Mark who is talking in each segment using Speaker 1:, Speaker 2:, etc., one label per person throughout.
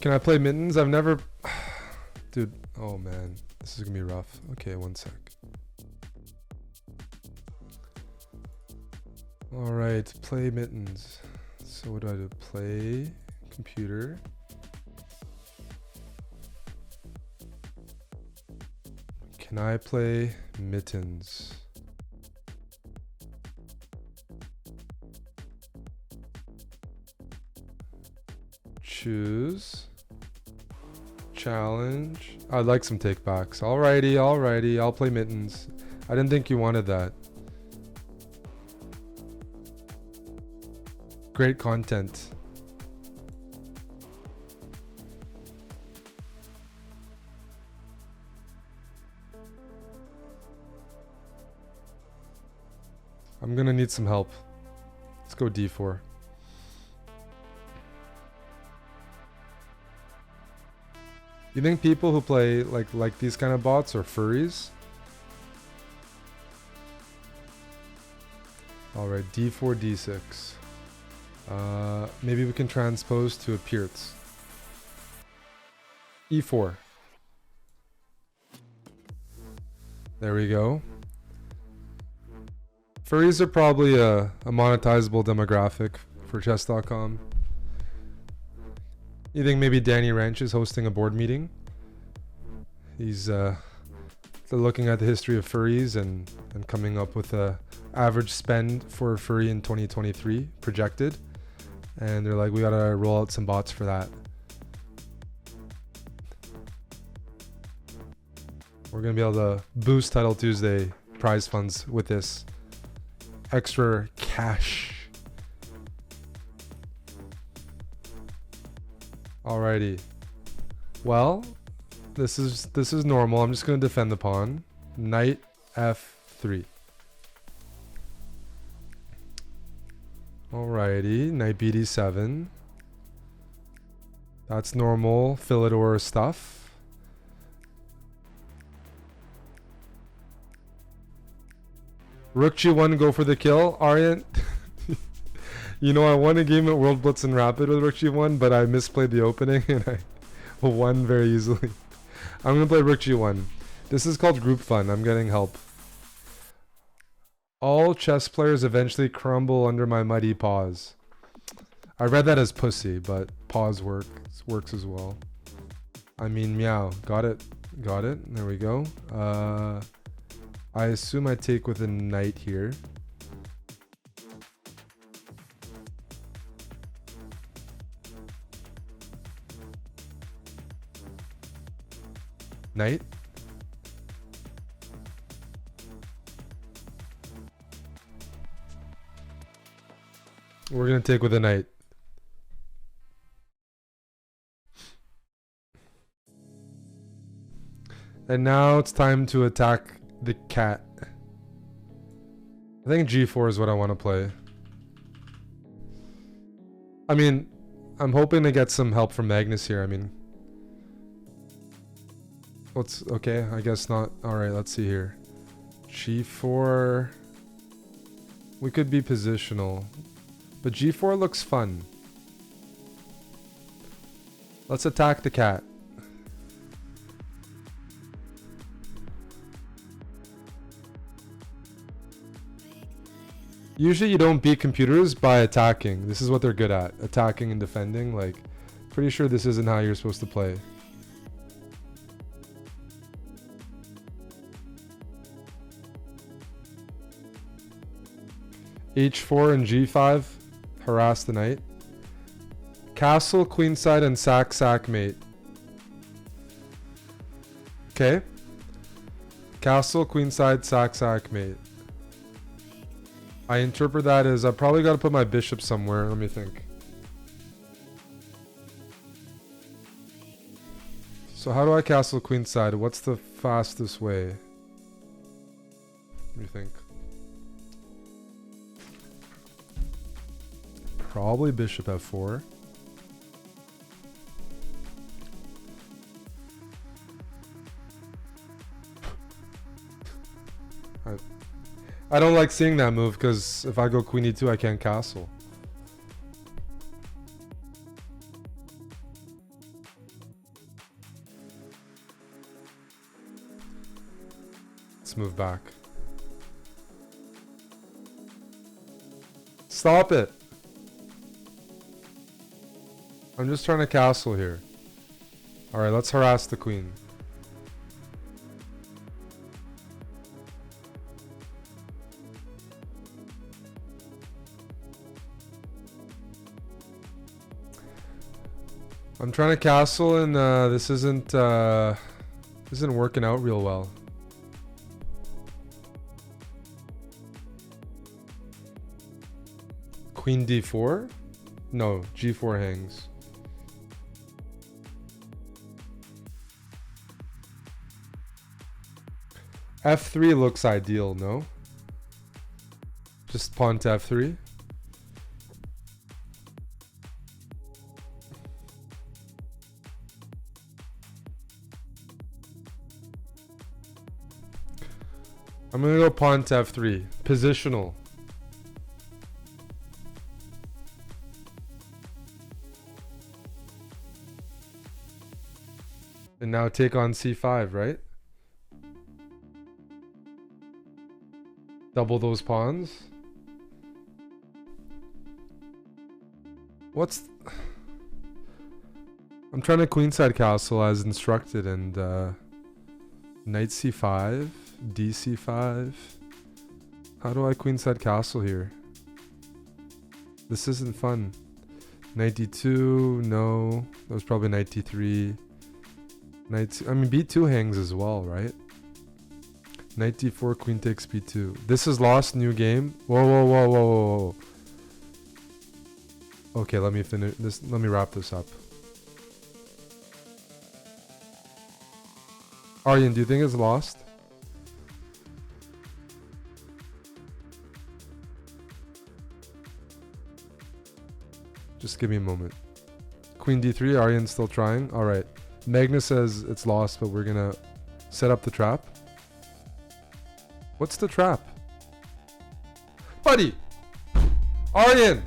Speaker 1: Can I play Mittens? I've never... Dude, oh man. This is gonna be rough. Okay, one sec. Alright, play Mittens. So what do I do? Play computer. Can I play Mittens? Choose. Challenge. I'd like some takebacks. Alrighty, alrighty. I'll play Mittens. I didn't think you wanted that. Great content. I'm gonna need some help. Let's go D4. You think people who play like these kind of bots are furries? Alright, D4, D6. Maybe we can transpose to a Pierce. E4. There we go. Furries are probably a monetizable demographic for chess.com. You think maybe Danny Ranch is hosting a board meeting? He's looking at the history of furries and coming up with a average spend for a furry in 2023 projected. And they're like, we gotta roll out some bots for that. We're gonna be able to boost Title Tuesday prize funds with this extra cash. Alrighty. Well, this is normal. I'm just gonna defend the pawn. Knight F3. Alrighty, knight BD7. That's normal Philidor stuff. Rook G1, go for the kill. Aryan, you know, I won a game at World Blitz and Rapid with Rook G1, but I misplayed the opening and I won very easily. I'm going to play Rook G1. This is called group fun. I'm getting help. All chess players eventually crumble under my muddy paws. I read that as pussy, but paws works as well. I mean, meow. Got it. Got it. There we go. I assume I take with a knight here. Knight. We're going to take with a knight. And now it's time to attack the cat. I think G4 is what I want to play. I mean, I'm hoping to get some help from Magnus here. I mean, what's okay? I guess not. All right, let's see here. G4. We could be positional, but G4 looks fun. Let's attack the cat. Usually you don't beat computers by attacking. This is what they're good at. Attacking and defending. Like, pretty sure this isn't how you're supposed to play. H4 and G5. Harass the knight. Castle, queenside, and sack mate. Okay. Castle, queenside, sack mate. I interpret that as I probably got to put my bishop somewhere. Let me think. So how do I castle queenside? What's the fastest way? Let me think. Probably bishop f4. I don't like seeing that move because if I go queen e2, I can't castle. Let's move back. Stop it. I'm just trying to castle here. Alright, let's harass the queen. I'm trying to castle and this isn't working out real well. Queen d4? No, g4 hangs. f3 looks ideal, no? Just pawn to f3. I'm gonna go pawn to f3. Positional. And now take on c5, right? Double those pawns. I'm trying to queenside castle as instructed, and knight c5, dc5. How do I queenside castle here? This isn't fun. Knight d2, no. That was probably knight d3. I mean, b2 hangs as well, right? Knight d4, queen takes b2. This is lost, new game. Whoa, whoa, whoa, whoa, whoa. Okay, let me finish this. Let me wrap this up. Aryan, do you think it's lost? Just give me a moment. Queen d3, Aryan's still trying. All right. Magnus says it's lost, but we're gonna set up the trap. What's the trap? Buddy! Aryan!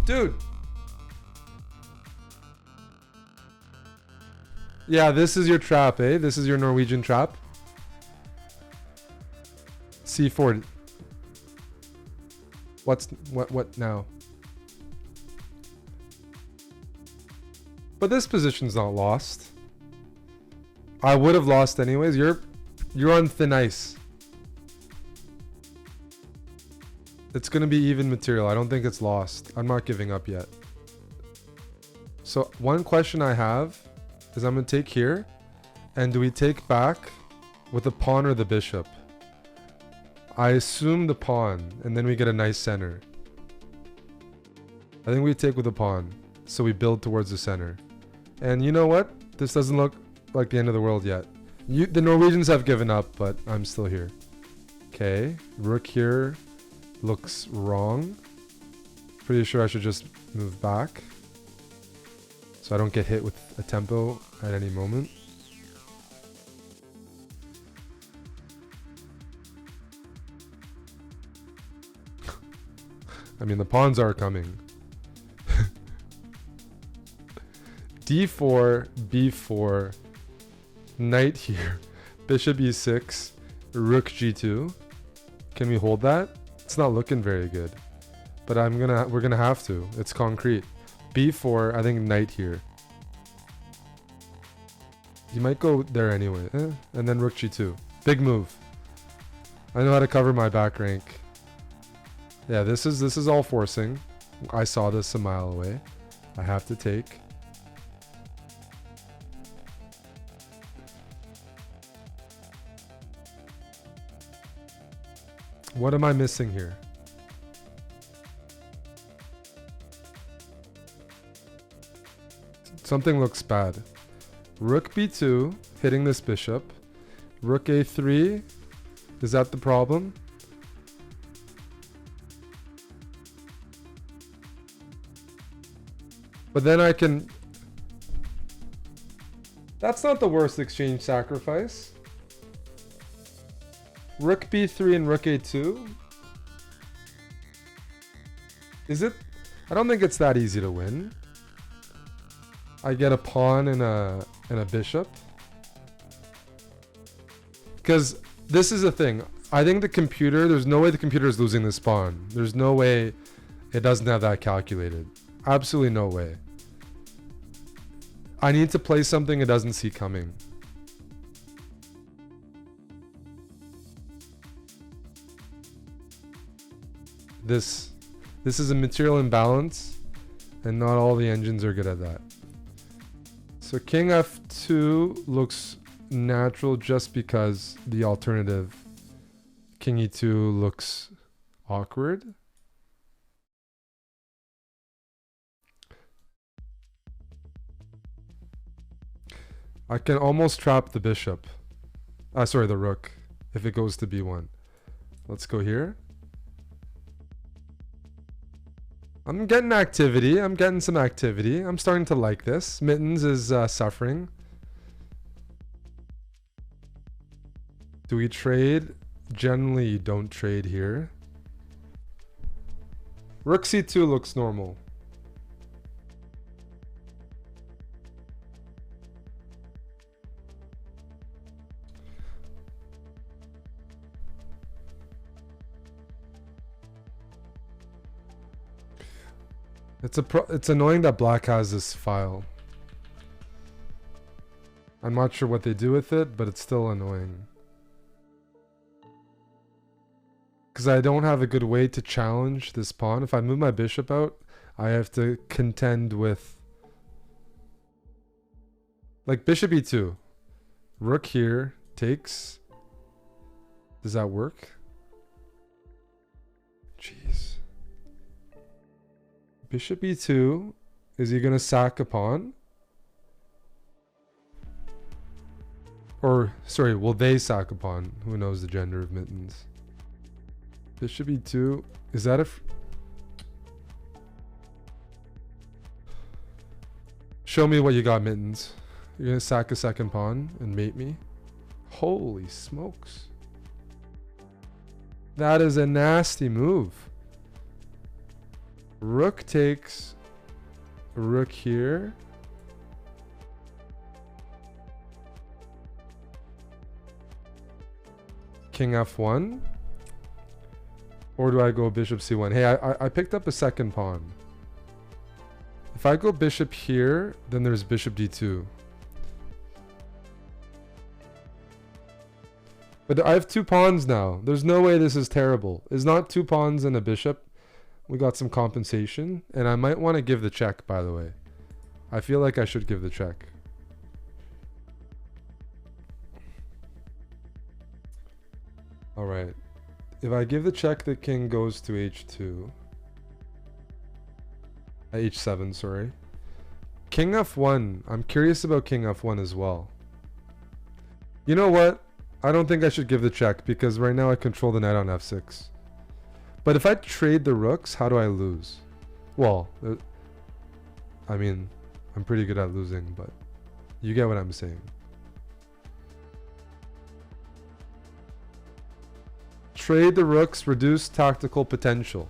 Speaker 1: Dude! Yeah, this is your trap, eh? This is your Norwegian trap. C4. What now? But this position's not lost. I would have lost anyways. You're on thin ice. It's gonna be even material. I don't think it's lost. I'm not giving up yet. So one question I have is I'm gonna take here, and do we take back with the pawn or the bishop? I assume the pawn, and then we get a nice center. I think we take with the pawn, so we build towards the center. And you know what? This doesn't look like the end of the world yet. The Norwegians have given up, but I'm still here. Okay, rook here looks wrong. Pretty sure I should just move back so I don't get hit with a tempo at any moment. I mean, the pawns are coming. d4, b4, knight here, bishop e6, rook g2. Can we hold that? It's not looking very good, but we're gonna have to. It's concrete. b4, I think knight here. You might go there anyway, and then rook g2. Big move. I know how to cover my back rank. Yeah, this is all forcing. I saw this a mile away. I have to take. What am I missing here? Something looks bad. Rook b2, hitting this bishop. Rook a3, is that the problem? But then I can... That's not the worst exchange sacrifice. Rook b3 and rook a2. Is it? I don't think it's that easy to win. I get a pawn and a bishop. Because this is the thing. I think the computer, there's no way the computer is losing this pawn. There's no way it doesn't have that calculated. Absolutely no way. I need to play something it doesn't see coming. This is a material imbalance, and not all the engines are good at that. So king f2 looks natural just because the alternative king e2 looks awkward. I can almost trap the bishop. Sorry, the rook, if it goes to b1. Let's go here. I'm getting activity. I'm getting some activity. I'm starting to like this. Mittens is suffering. Do we trade? Generally, you don't trade here. Rook c2 looks normal. It's annoying that black has this file. I'm not sure what they do with it, but it's still annoying. Because I don't have a good way to challenge this pawn. If I move my bishop out, I have to contend with... like bishop e2. Rook here takes. Does that work? Jeez. Bishop e2. Is he going to sack a pawn? Or, sorry, will they sack a pawn? Who knows the gender of Mittens? Bishop e2. Is that a... Show me what you got, Mittens. You're going to sack a second pawn and mate me? Holy smokes. That is a nasty move. Rook takes. Rook here. King f1. Or do I go bishop c1? Hey, I picked up a second pawn. If I go bishop here, then there's bishop d2. But I have two pawns now. There's no way this is terrible. It's not two pawns and a bishop. We got some compensation. And I might want to give the check, by the way. I feel like I should give the check. Alright. If I give the check, the king goes to h2. h7, sorry. King f1. I'm curious about king f1 as well. You know what? I don't think I should give the check because right now I control the knight on f6. But if I trade the rooks, how do I lose? Well, I mean, I'm pretty good at losing, but you get what I'm saying. Trade the rooks, reduce tactical potential.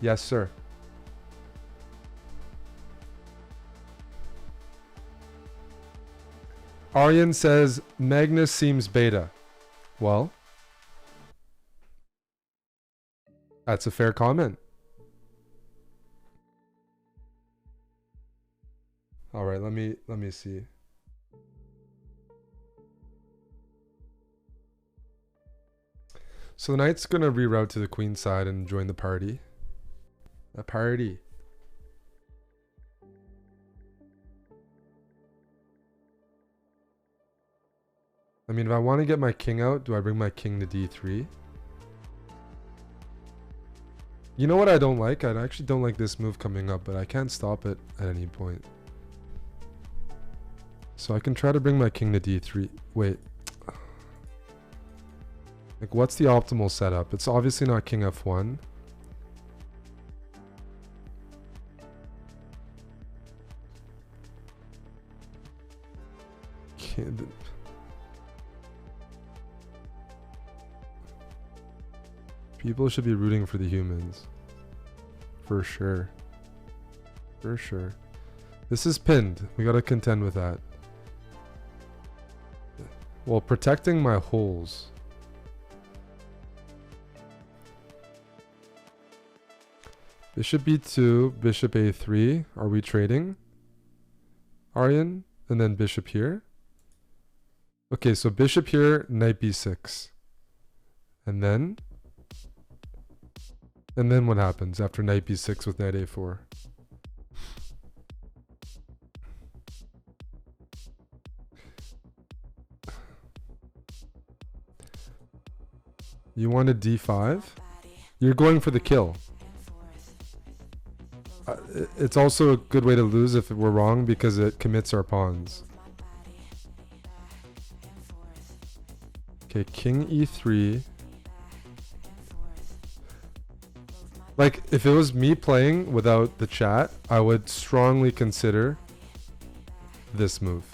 Speaker 1: Yes, sir. Aryan says, Magnus seems beta. Well, that's a fair comment. All right, let me see. So the knight's gonna reroute to the queen side and join the party. A party. I mean, if I want to get my king out, do I bring my king to d3? You know what I don't like? I actually don't like this move coming up, but I can't stop it at any point. So I can try to bring my king to d3. Wait. Like, what's the optimal setup? It's obviously not king f1. People should be rooting for the humans. For sure. For sure. This is pinned. We gotta contend with that. Well, protecting my holes. Bishop b2, bishop a3. Are we trading? Aryan? And then bishop here. Okay, so bishop here, knight b6. And then what happens after knight b6 with knight a4? You want a d5? You're going for the kill. It's also a good way to lose if we're wrong because it commits our pawns. Okay, king e3. Like, if it was me playing without the chat, I would strongly consider this move.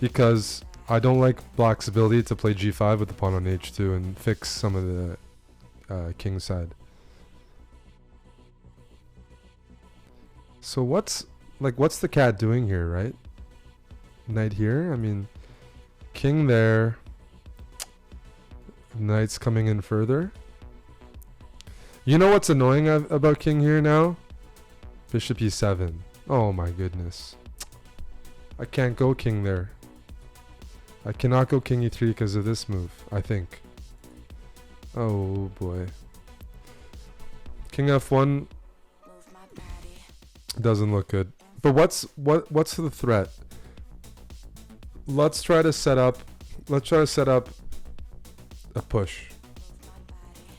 Speaker 1: Because I don't like black's ability to play g5 with the pawn on h2 and fix some of the king side. So what's the cat doing here, right? Knight here, I mean, king there. Knight's coming in further. You know what's annoying about king here now? Bishop e7. Oh my goodness. I can't go king there. I cannot go king e3 because of this move, I think. Oh boy. King f1 doesn't look good. But what's the threat? Let's try to set up a push.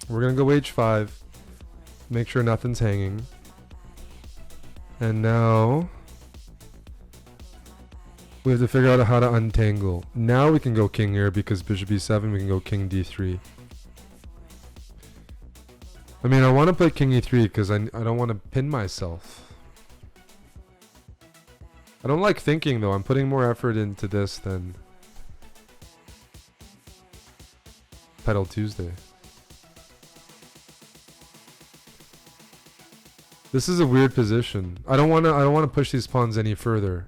Speaker 1: We're gonna go h5. Make sure nothing's hanging. And now we have to figure out how to untangle. Now we can go king here because bishop e7, we can go king d3. I mean, I want to play king e3 because I don't want to pin myself. I don't like thinking though. I'm putting more effort into this than Pedal Tuesday. This is a weird position. I don't want to push these pawns any further.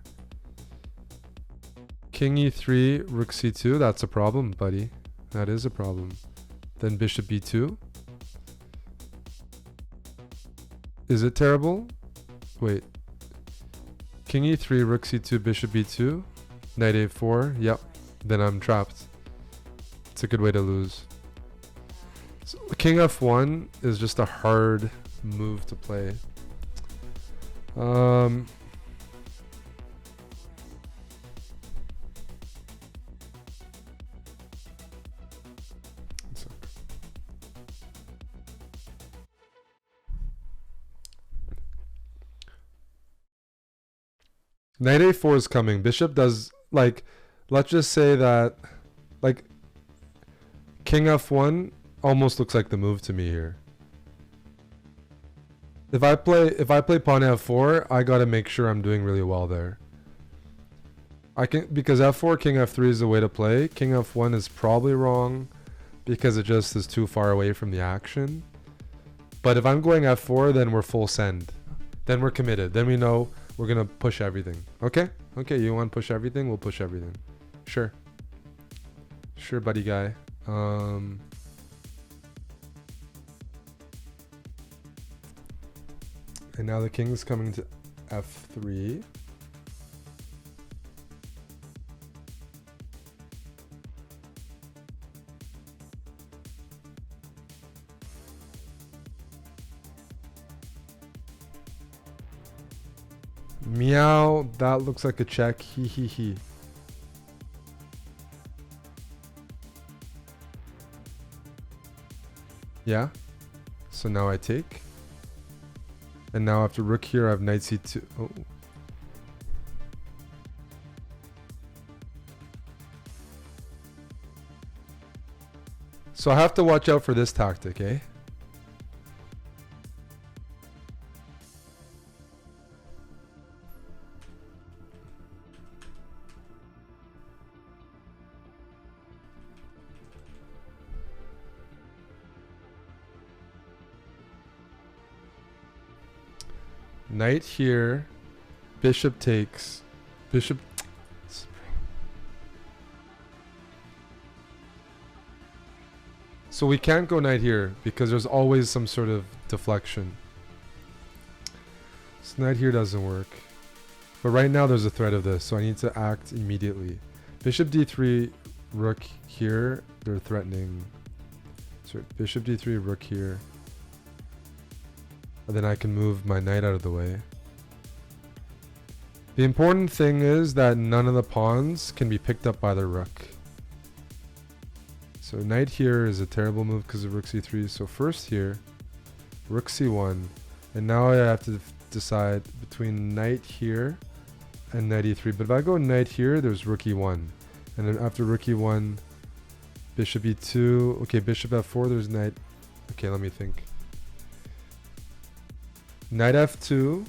Speaker 1: King e3, rook c2, that's a problem, buddy. That is a problem. Then bishop b2. Is it terrible? Wait. King e3, rook c2, bishop b2, knight a4. Yep. Then I'm trapped. It's a good way to lose. So king f1 is just a hard move to play. Knight a4 is coming. Bishop does, like, let's just say that, like, king f1 almost looks like the move to me here. If I play pawn f4, I gotta make sure I'm doing really well there. Because f4, king f3 is the way to play. King f1 is probably wrong because it just is too far away from the action. But if I'm going f4, then we're full send. Then we're committed. Then we know we're gonna push everything. Okay? Okay, you want to push everything? We'll push everything. Sure. Sure, buddy guy. And now the king's coming to f3. Meow, that looks like a check. Hee hee hee. Yeah. So now I take. And now after rook here, I have knight c2. Oh. So I have to watch out for this tactic, eh? Knight here. Bishop takes. Bishop. So we can't go knight here because there's always some sort of deflection. So knight here doesn't work. But right now there's a threat of this, so I need to act immediately. Bishop d3, rook here. They're threatening. Sorry, bishop d3, rook here. And then I can move my knight out of the way. The important thing is that none of the pawns can be picked up by the rook. So knight here is a terrible move because of rook c3. So first here, rook c1. And now I have to decide between knight here and knight e3. But if I go knight here, there's rook e1. And then after rook e1, bishop e2. Okay, bishop f4, there's knight. Okay, let me think. Knight f2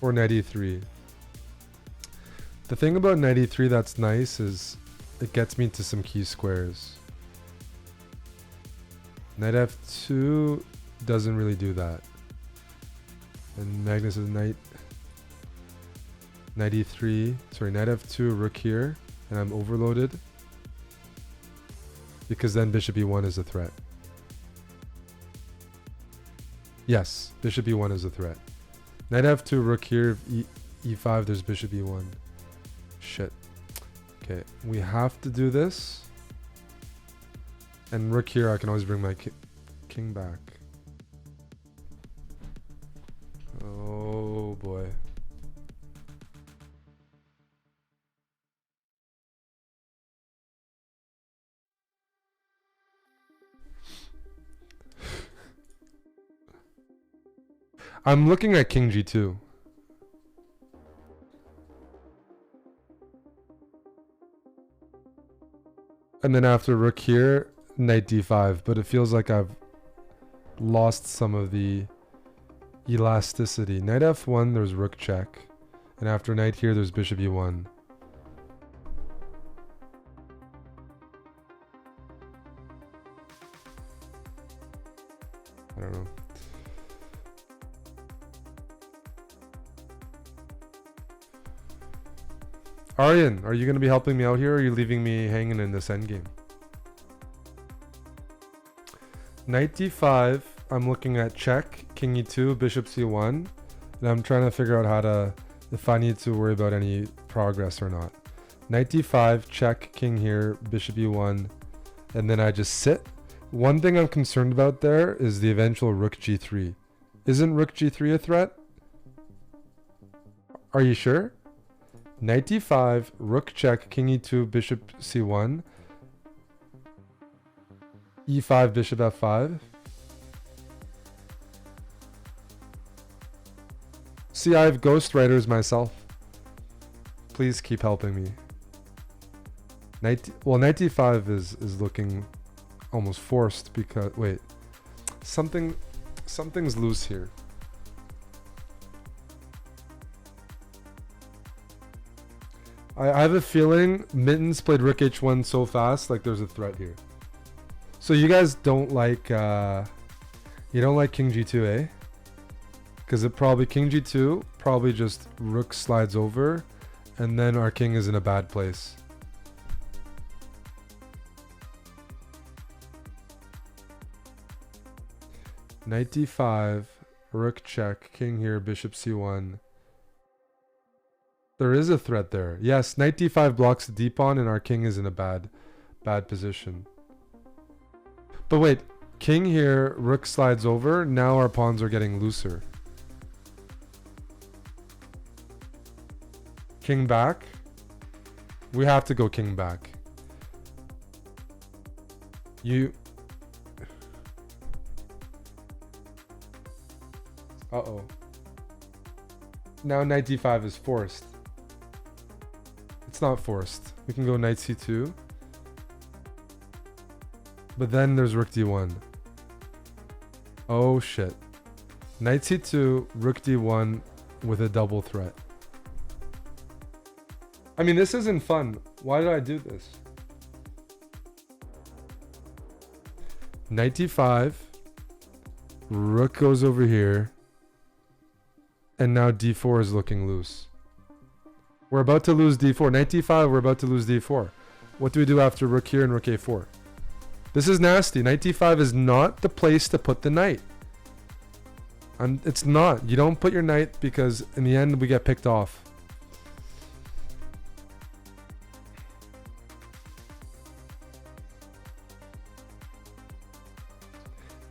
Speaker 1: or knight e3. The thing about knight e3 that's nice is it gets me to some key squares. Knight f2 doesn't really do that. And Magnus is knight e3. Sorry, knight f2, rook here, and I'm overloaded because then bishop e1 is a threat. Yes, bishop e1 is a threat. Knight f2, rook here, e5, there's bishop e1. Shit. Okay, we have to do this. And rook here, I can always bring my king back. Oh boy. I'm looking at king g2. And then after rook here, knight d5. But it feels like I've lost some of the elasticity. Knight f1, there's rook check. And after knight here, there's bishop e1. I don't know. Aryan, are you going to be helping me out here, or are you leaving me hanging in this endgame? Knight d5, I'm looking at check, king e2, bishop c1, and I'm trying to figure out how to, if I need to worry about any progress or not. Knight d5, check, king here, bishop e1, and then I just sit. One thing I'm concerned about there is the eventual rook g3. Isn't rook g3 a threat? Are you sure? Knight d5, rook check, king e2, bishop c1, e5, bishop f5. See, I have ghostwriters myself. Please keep helping me. Knight d5 is looking almost forced because wait, something's loose here. I have a feeling Mittens played rook h1 so fast, like there's a threat here. So you guys don't like, you don't like king g2, eh? Because it probably, king g2, probably just rook slides over, and then our king is in a bad place. Knight d5, rook check, king here, bishop c1. There is a threat there. Yes, knight d5 blocks the d-pawn and our king is in a bad position. But wait, king here, rook slides over. Now our pawns are getting looser. King back. We have to go king back. Uh-oh. Now knight d5 is forced. It's not forced. We can go knight c2. But then there's rook d1. Oh shit. Knight c2, rook d1 with a double threat. I mean, this isn't fun. Why did I do this? Knight d5. Rook goes over here. And now d4 is looking loose. We're about to lose d4. Knight d5, we're about to lose d4. What do we do after rook here and rook a4? This is nasty. Knight d5 is not the place to put the knight. It's not. You don't put your knight because in the end we get picked off.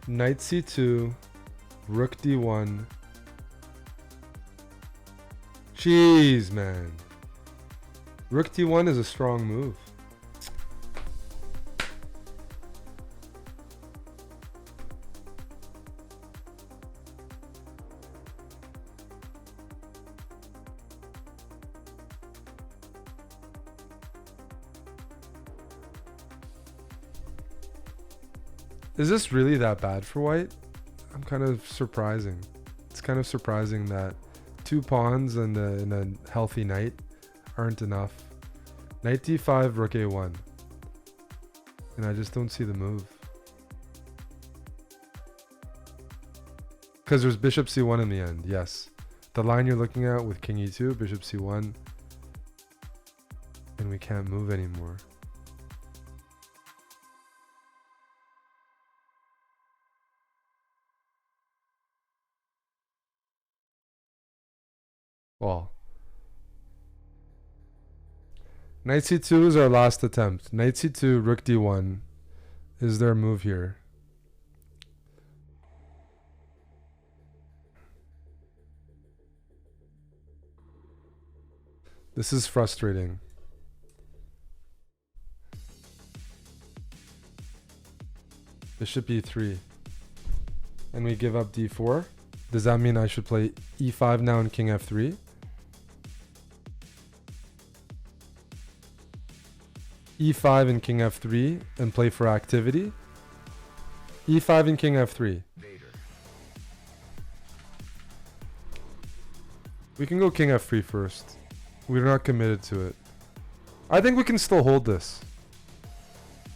Speaker 1: Knight c2, rook d1. Jeez, man. Rook d1 is a strong move. Is this really that bad for white? I'm kind of surprising. It's kind of surprising that 2 pawns and a healthy knight aren't enough. Knight d5, rook a1. And I just don't see the move. Because there's bishop c1 in the end, yes. The line you're looking at with king e2, bishop c1. And we can't move anymore. Well, knight c2 is our last attempt. Knight c2, rook d1 is their move here. This is frustrating. Bishop e3. And we give up d4. Does that mean I should play e5 now and king f3? e5 and king f3 and play for activity. e5 and king f3. We can go king f3 first. We're not committed to it. I think we can still hold this.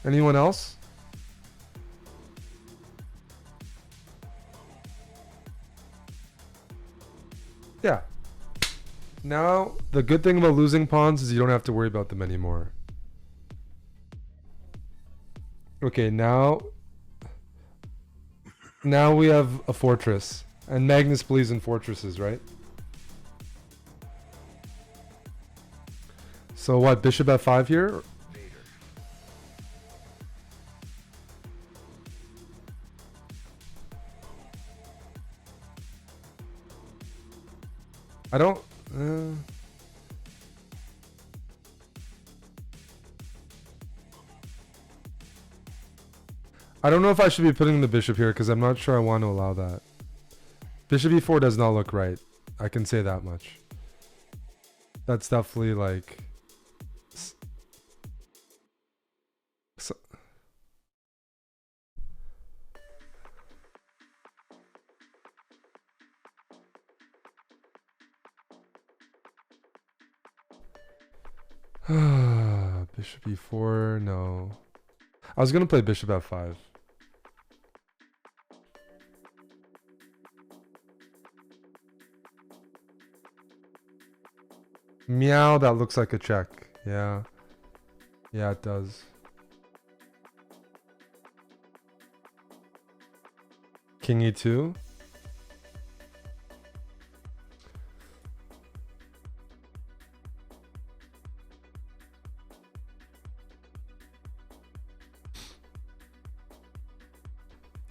Speaker 1: Anyone else? Yeah. Now, the good thing about losing pawns is you don't have to worry about them anymore. Okay, now we have a fortress. And Magnus believes in fortresses, right? So what, bishop f5 here? I don't... I don't know if I should be putting the bishop here because I'm not sure I want to allow that. Bishop e4 does not look right. I can say that much. That's definitely like... Bishop e4, no. I was gonna play bishop f5. Meow, that looks like a check. Yeah. Yeah, it does. King e2.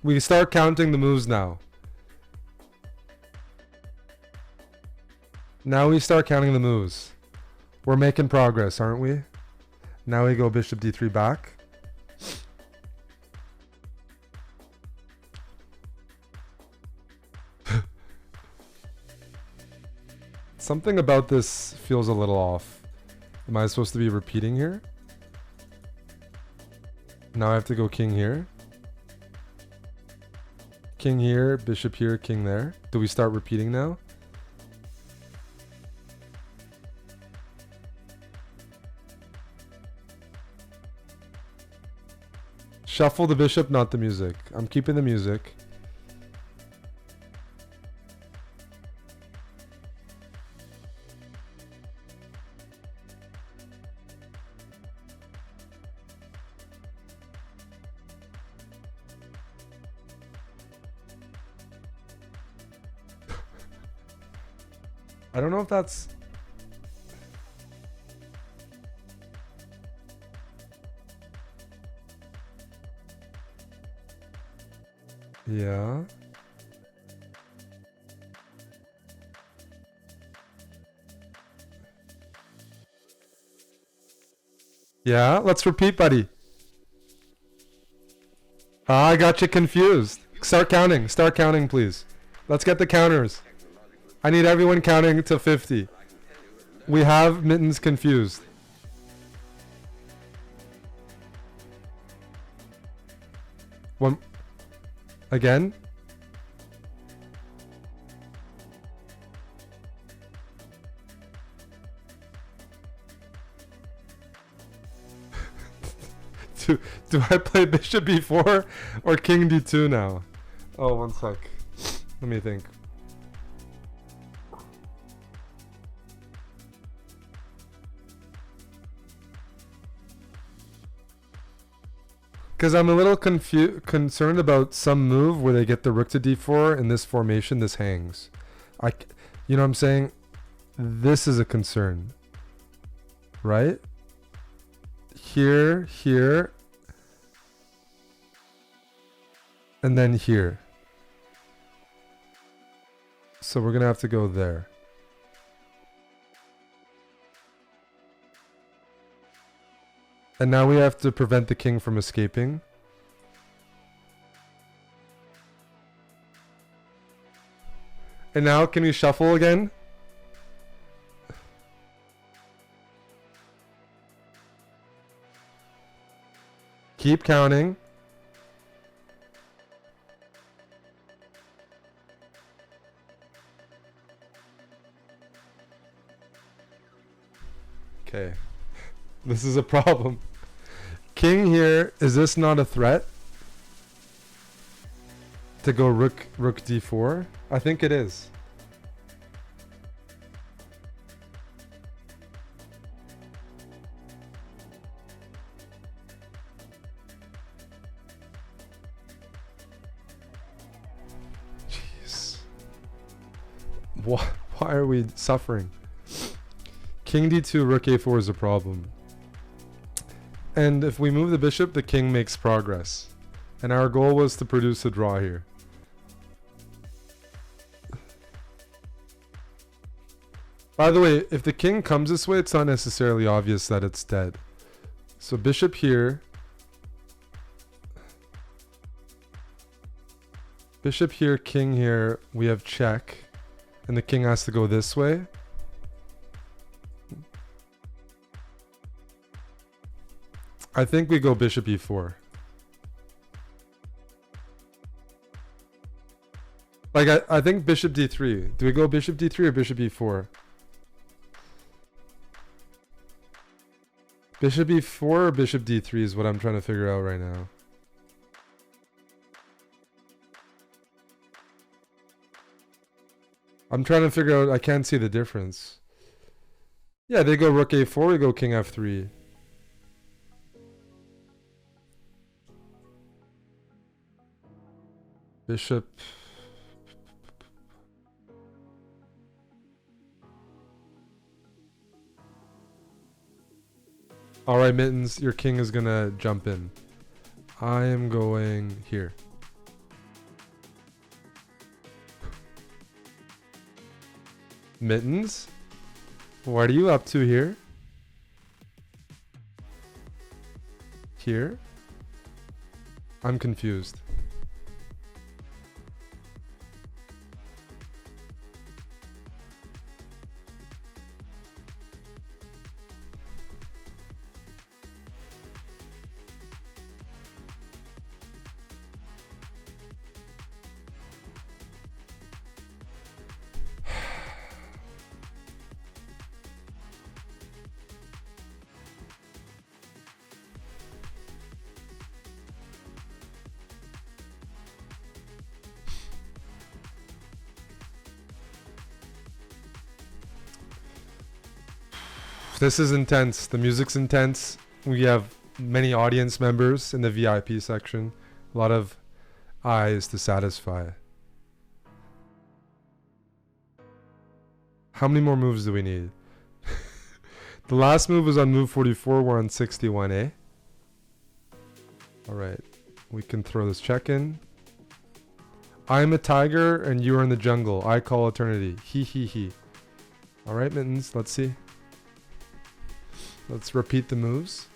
Speaker 1: We start counting the moves now. Now we start counting the moves. We're making progress, aren't we? Now we go bishop d3 back. Something about this feels a little off. Am I supposed to be repeating here? Now I have to go king here. King here, bishop here, king there. Do we start repeating now? Shuffle the bishop, not the music. I'm keeping the music. I don't know if that's... Yeah. Yeah, let's repeat, buddy. I got you confused. Start counting, please. Let's get the counters. I need everyone counting to 50. We have Mittens confused. One. Again? Do I play bishop b4 or king d2 now? Oh, one sec. Let me think. Because I'm a little concerned about some move where they get the rook to d4 in this formation. This hangs. You know what I'm saying? This is a concern. Right? Here, here. And then here. So we're going to have to go there. And now we have to prevent the king from escaping. And now can we shuffle again? Keep counting. Okay. This is a problem. King here, is this not a threat? To go rook d4? I think it is. Jeez. Why are we suffering? King d2, rook a4 is a problem. And if we move the bishop, the king makes progress. And our goal was to produce a draw here. By the way, if the king comes this way, it's not necessarily obvious that it's dead. So bishop here. Bishop here, king here. We have check. And the king has to go this way. I think we go bishop e4. Like, I think bishop d3. Do we go bishop d3 or bishop e4? Bishop e4 or bishop d3 is what I'm trying to figure out right now. I'm trying to figure out, I can't see the difference. Yeah, they go rook a4, we go king f3. Bishop. All right, Mittens, your king is gonna jump in. I am going here. Mittens? What are you up to here? Here? I'm confused. This is intense. The music's intense. We have many audience members in the VIP section. A lot of eyes to satisfy. How many more moves do we need? The last move was on move 44. We're on 61, eh? Alright. We can throw this check in. I'm a tiger and you are in the jungle. I call eternity. He he he. Alright, Mittens. Let's see. Let's repeat the moves.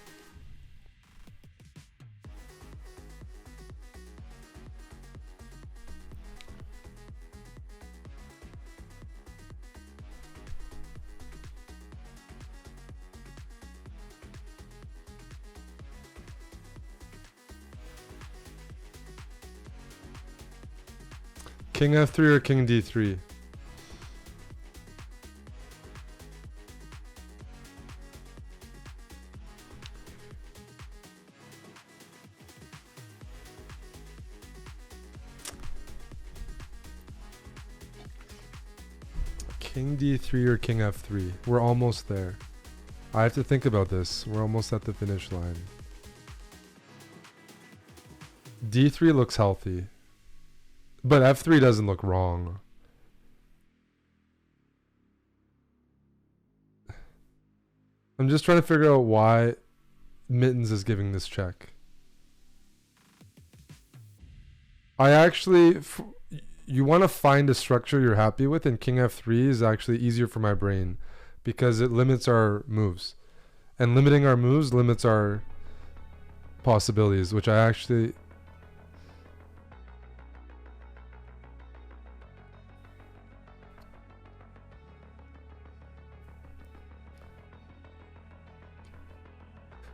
Speaker 1: King F3 or King D3? King D3 or King F3? We're almost there. I have to think about this. We're almost at the finish line. D3 looks healthy. But F3 doesn't look wrong. I'm just trying to figure out why Mittens is giving this check. I actually... You want to find a structure you're happy with, and King F3 is actually easier for my brain because it limits our moves. And limiting our moves limits our possibilities, which I actually...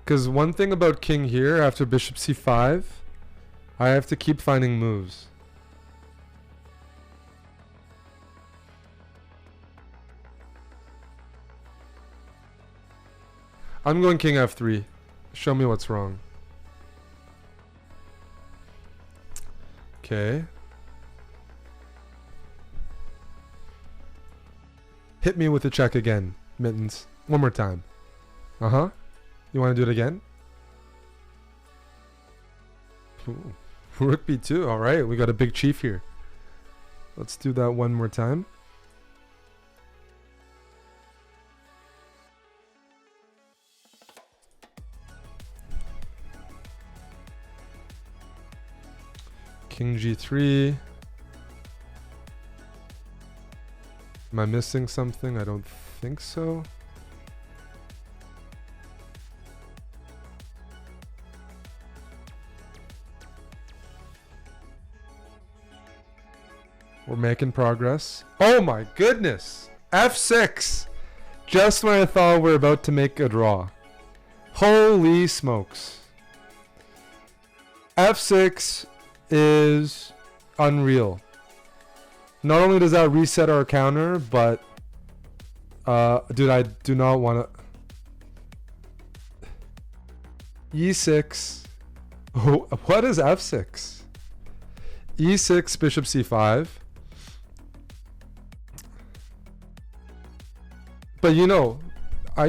Speaker 1: Because one thing about King here, after Bishop C5, I have to keep finding moves. I'm going King F3. Show me what's wrong. Okay. Hit me with a check again, Mittens. One more time. Uh-huh. You want to do it again? Ooh. Rook B2. All right, we got a big chief here. Let's do that one more time. King G3. Am I missing something? I don't think so. We're making progress. Oh my goodness! F6! Just when I thought we were about to make a draw. Holy smokes. F6 is unreal. Not only does that reset our counter, but... dude, I do not want to... E6. Oh, what is F6? E6, Bishop C5. But you know,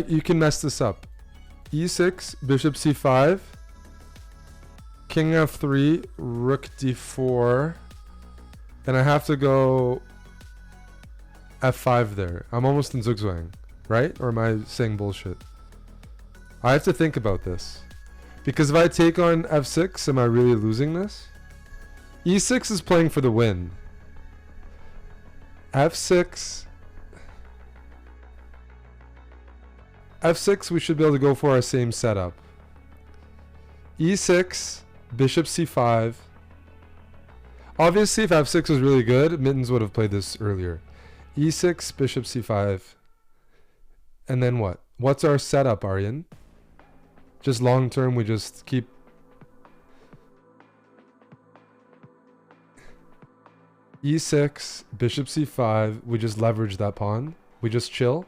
Speaker 1: you can mess this up. E6, Bishop C5, King F3, Rook D4, and I have to go F5 there. I'm almost in Zugzwang, right? Or am I saying bullshit? I have to think about this. Because if I take on F6, am I really losing this? E6 is playing for the win. F6... F6, we should be able to go for our same setup. E6, Bishop C5. Obviously, if F6 was really good, Mittens would have played this earlier. E6, Bishop C5. And then what? What's our setup, Aryan? Just long term, we just keep... E6, Bishop C5. We just leverage that pawn. We just chill.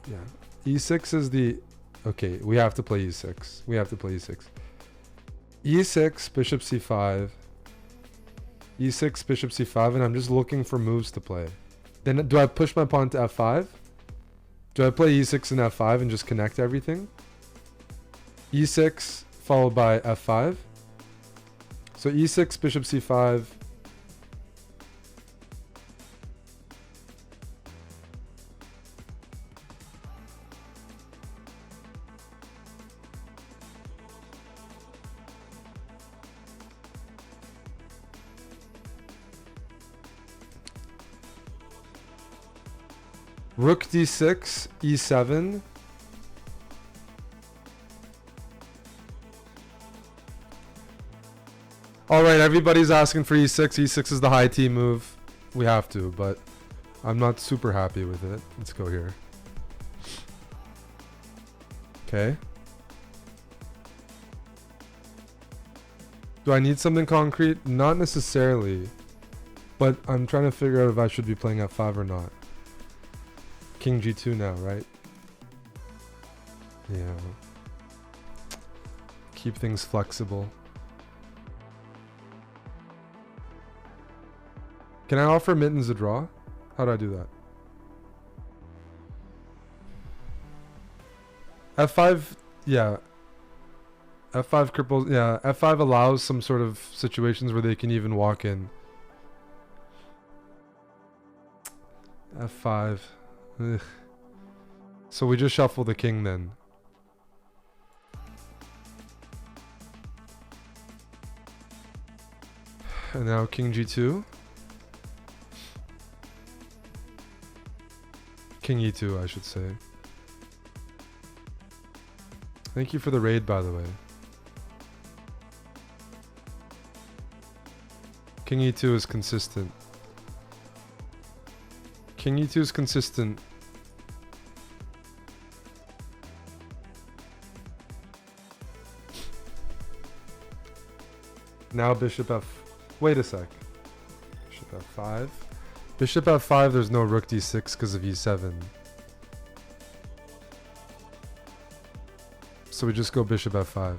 Speaker 1: Yeah, E6 is the... Okay, we have to play E6. We have to play E6. E6, Bishop C5. E6, Bishop C5, and I'm just looking for moves to play. Then do I push my pawn to F5? Do I play E6 and F5 and just connect everything? E6 followed by F5. So E6, Bishop C5. Rook d6, e7. Alright, everybody's asking for e6. E6 is the high T move. We have to, but I'm not super happy with it. Let's go here. Okay. Do I need something concrete? Not necessarily. But I'm trying to figure out if I should be playing f5 or not. King g2 now, right? Yeah. Keep things flexible. Can I offer Mittens a draw? How do I do that? f5, yeah. f5 cripples, yeah. f5 allows some sort of situations where they can even walk in. f5. Ugh. So we just shuffle the king then. And now king g2. King e2, I should say. Thank you for the raid, by the way. King e2 is consistent. King e2 is consistent. Now bishop f... Wait a sec. Bishop f5. Bishop f5, there's no rook d6 because of e7. So we just go bishop f5.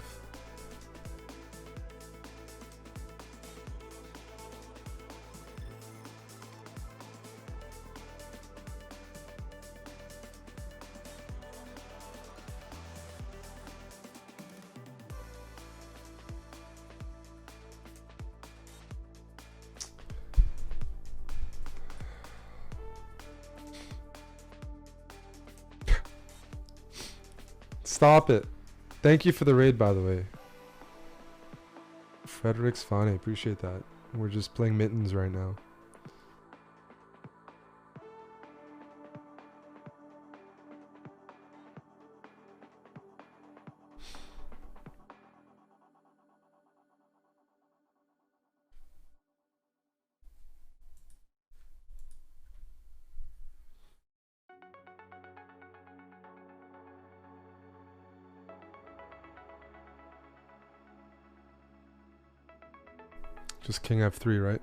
Speaker 1: Stop it. Thank you for the raid, by the way. Frederick's fine. I appreciate that. We're just playing Mittens right now. Just king f3, right?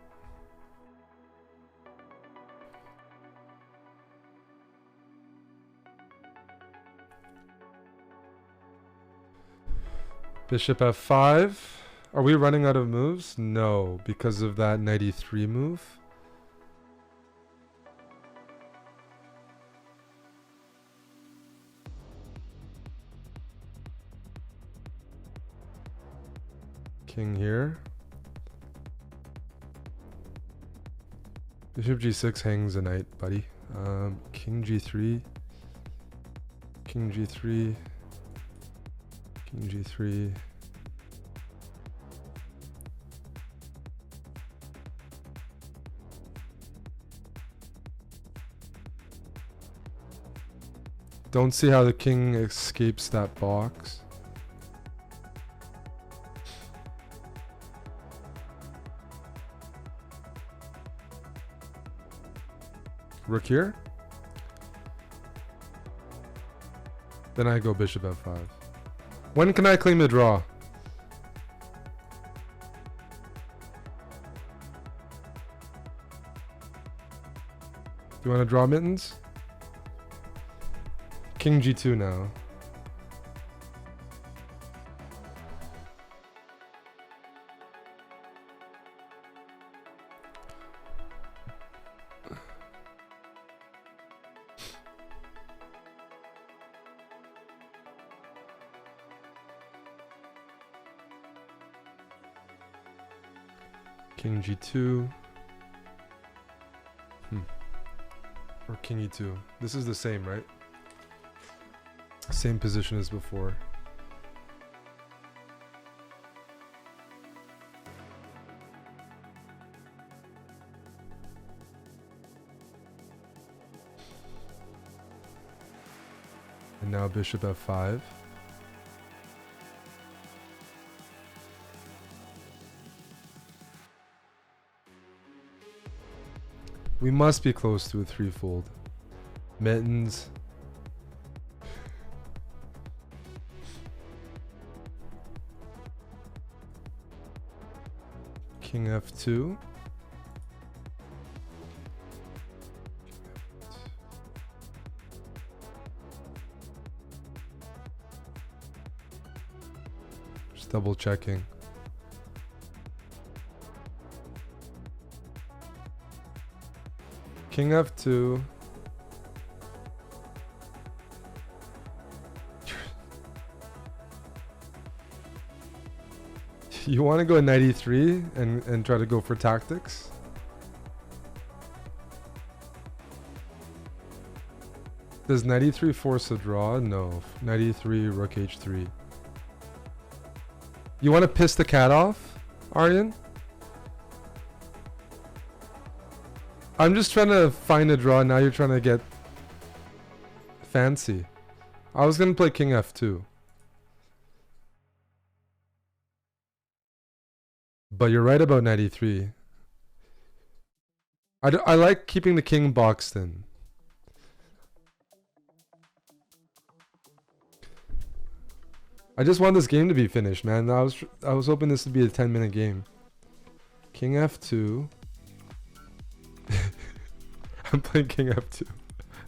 Speaker 1: Bishop f5. Are we running out of moves? No, because of that knight e3 move. King here. Bishop g6 hangs a knight, buddy. King g3. King g3. King g3. Don't see how the king escapes that box. Rook here. Then I go bishop f5. When can I claim the draw? Do you want to draw Mittens? King g2 now. King g2. Or king e2. This is the same, right? Same position as before. now bishop f5. We must be close to a threefold. Mittens. King f2. Just double checking. King f2. You want to go knight e3 and try to go for tactics? Does knight e3 force a draw? No. Knight e3, rook h3. You want to piss the cat off, Aryan? I'm just trying to find a draw. Now you're trying to get fancy. I was going to play king f2. But you're right about knight e3. I like keeping the king boxed in. I just want this game to be finished, man. I was hoping this would be a 10-minute game. King f2. I'm playing king f2.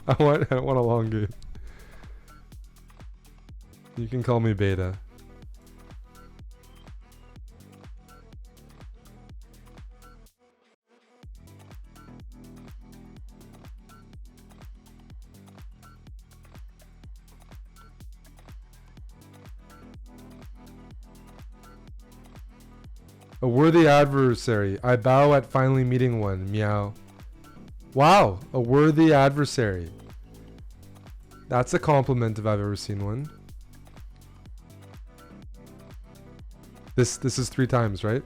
Speaker 1: I want a long game. You can call me beta. A worthy adversary. I bow at finally meeting one. Meow. Wow, a worthy adversary. That's a compliment if I've ever seen one. This is 3 times, right?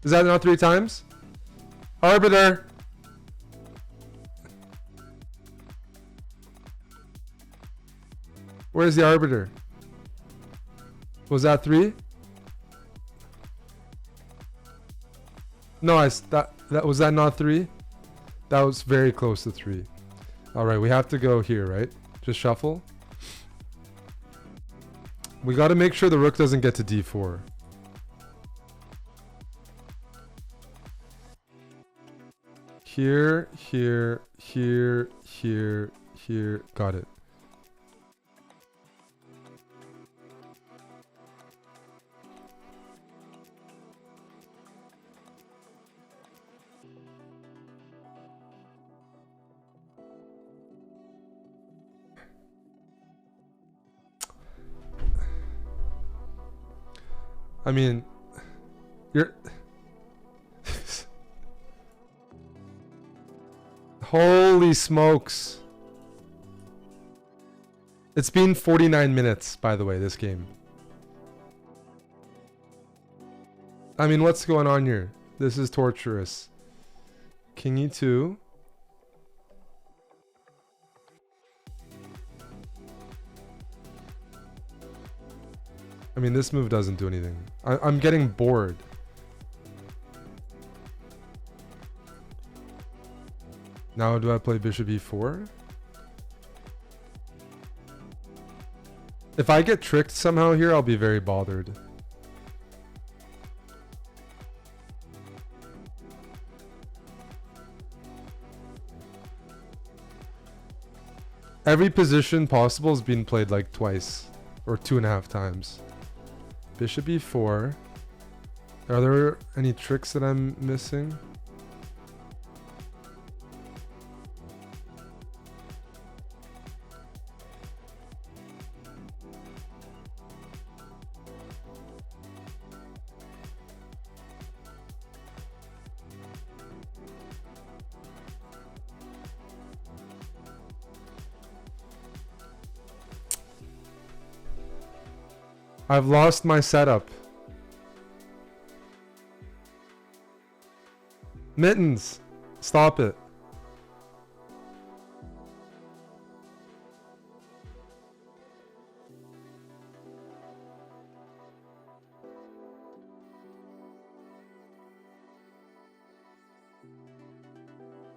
Speaker 1: Is that not 3 times? Arbiter! Where's the arbiter? Was that 3? No, that was that not 3? That was very close to 3. All right, we have to go here, right? Just shuffle. We got to make sure the rook doesn't get to d4. Here, here, here, here, here. Got it. I mean, you're... Holy smokes. It's been 49 minutes, by the way, this game. I mean, what's going on here? This is torturous. King e2. I mean, this move doesn't do anything. I'm getting bored. Now do I play bishop e4? If I get tricked somehow here, I'll be very bothered. Every position possible has been played like twice. Or 2.5 times. Bishop e4. Are there any tricks that I'm missing? I've lost my setup. Mittens, stop it.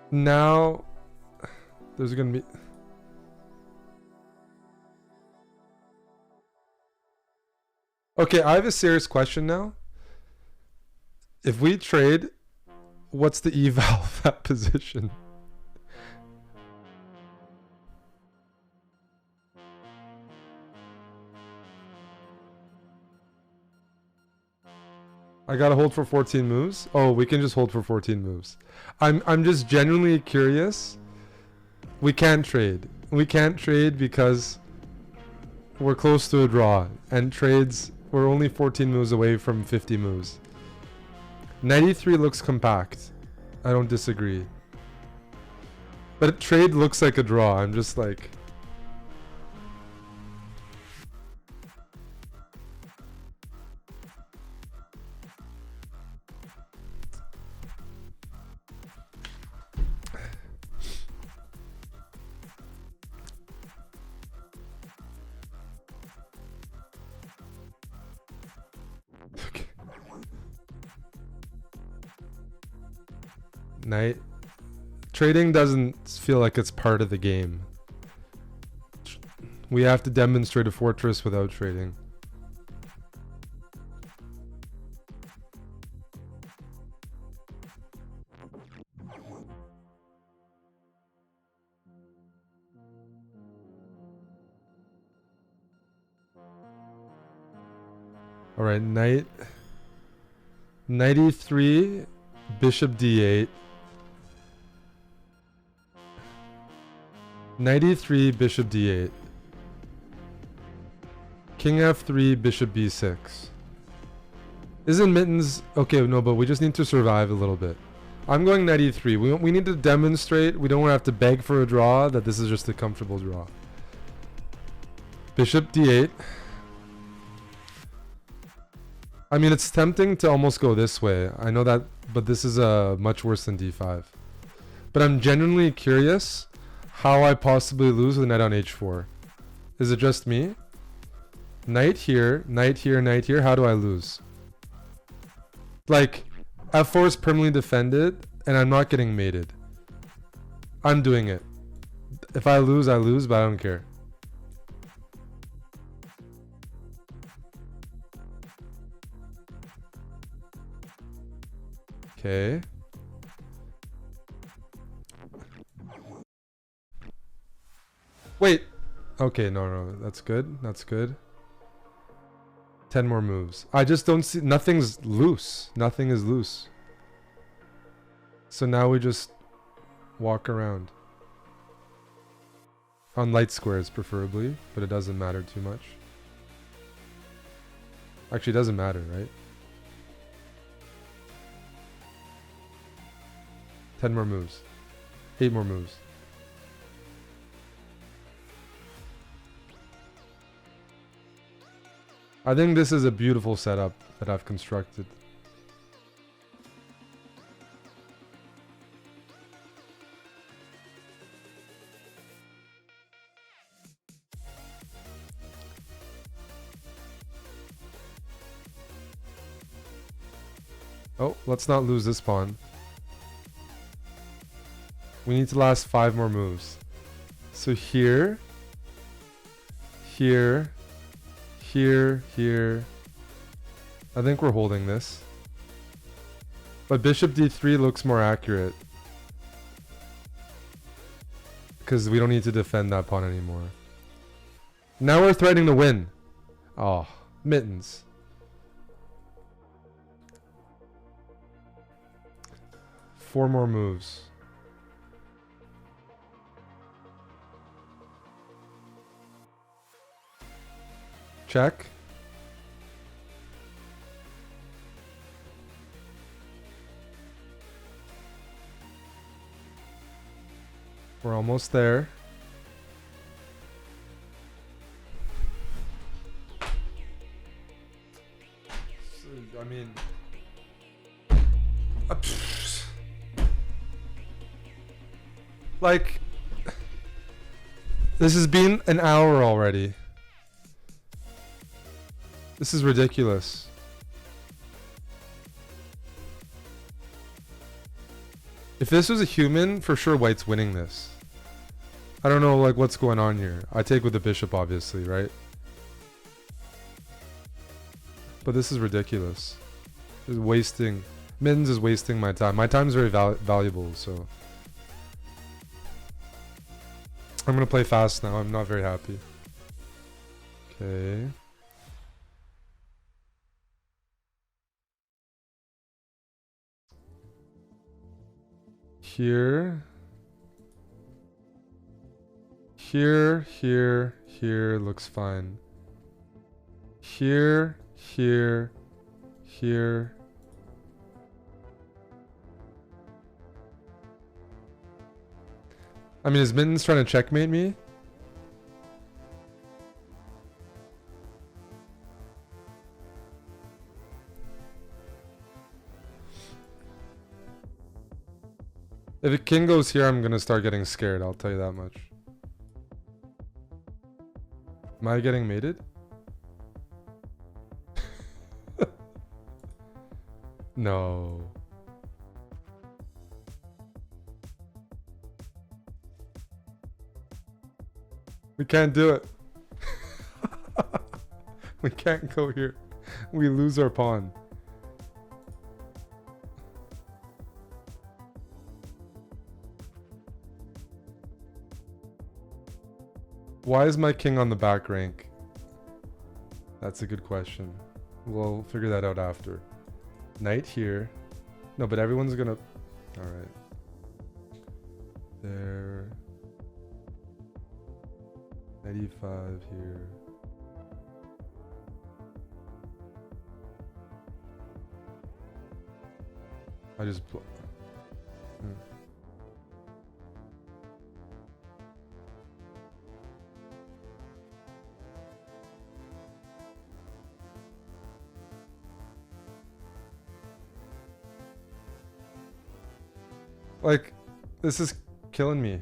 Speaker 1: Now there's gonna be... Okay, I have a serious question now. If we trade, what's the eval of that position? I gotta hold for 14 moves? Oh, we can just hold for 14 moves. I'm just genuinely curious. We can't trade. We can't trade because we're close to a draw. And trades, we're only 14 moves away from 50 moves. 93 looks compact. I don't disagree. But a trade looks like a draw. I'm just like... Knight. Trading doesn't feel like it's part of the game. We have to demonstrate a fortress without trading. Alright, knight. Knight e3, bishop d8. Knight e3, bishop d8. King f3, bishop b6. Isn't Mittens... Okay, no, but we just need to survive a little bit. I'm going knight e3. We need to demonstrate, we don't have to beg for a draw, that this is just a comfortable draw. Bishop d8. I mean, it's tempting to almost go this way. I know that, but this is much worse than d5. But I'm genuinely curious how I possibly lose with knight on h4. Is it just me? Knight here, knight here, knight here. How do I lose? Like, f4 is permanently defended, and I'm not getting mated. I'm doing it. If I lose, but I don't care. Okay. Wait. Okay, no, that's good. That's good. 10 more moves. I just don't see... Nothing's loose. Nothing is loose. So now we just walk around. On light squares, preferably. But it doesn't matter too much. Actually, it doesn't matter, right? 10 more moves. 8 more moves. I think this is a beautiful setup that I've constructed. Oh, let's not lose this pawn. We need to last 5 more moves. So here, here, here. I think we're holding this. But bishop d3 looks more accurate. Because we don't need to defend that pawn anymore. Now we're threatening to win. Oh, Mittens. Four more moves. Check. We're almost there. I mean... Like... This has been an hour already. This is ridiculous. If this was a human, for sure white's winning this. I don't know like what's going on here. I take with the bishop obviously, right? But this is ridiculous. It's wasting. Mittens is wasting my time. My time is very valuable, so. I'm gonna play fast now. I'm not very happy. Okay. Here. Here looks fine. Here. I mean, is Mittens trying to checkmate me? If a king goes here, I'm gonna start getting scared, I'll tell you that much. Am I getting mated? No. We can't do it. We can't go here. We lose our pawn. Why is my king on the back rank? That's a good question. We'll figure that out after. Knight here. No, but everyone's gonna... Alright. There. Knight e5 here. I just... Like, this is killing me.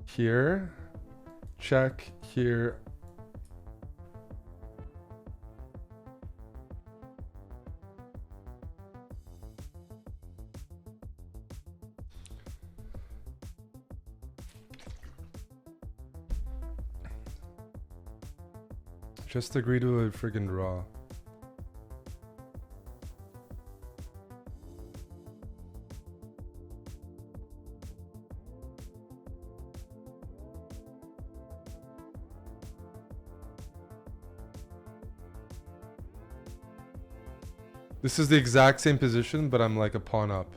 Speaker 1: Here. Check. Here. Just agree to a friggin' draw. This is the exact same position, but I'm like a pawn up.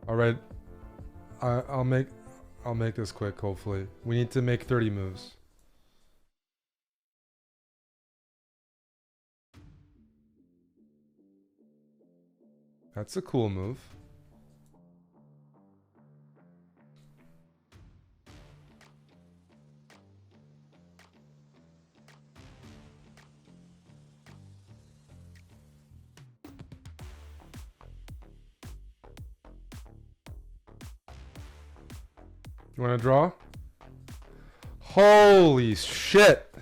Speaker 1: All right, I'll make this quick. Hopefully, we need to make 30 moves. That's a cool move. You want to draw? Holy shit!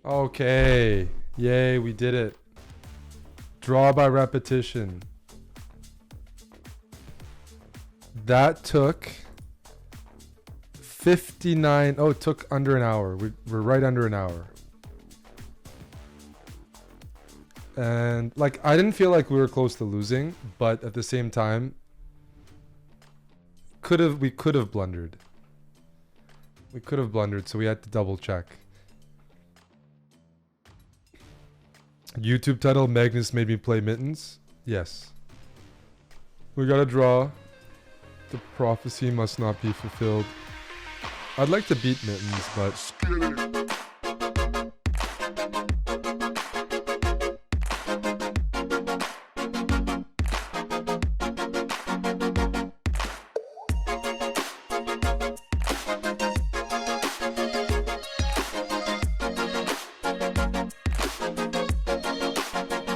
Speaker 1: Okay. Yay, we did it. Draw by repetition. That took 59. Oh, it took under an hour. We're right under an hour. And like, I didn't feel like we were close to losing, but at the same time, we could have blundered. We could have blundered, so we had to double check. YouTube title, Magnus made me play Mittens. Yes. We gotta draw. The prophecy must not be fulfilled. I'd like to beat Mittens, but...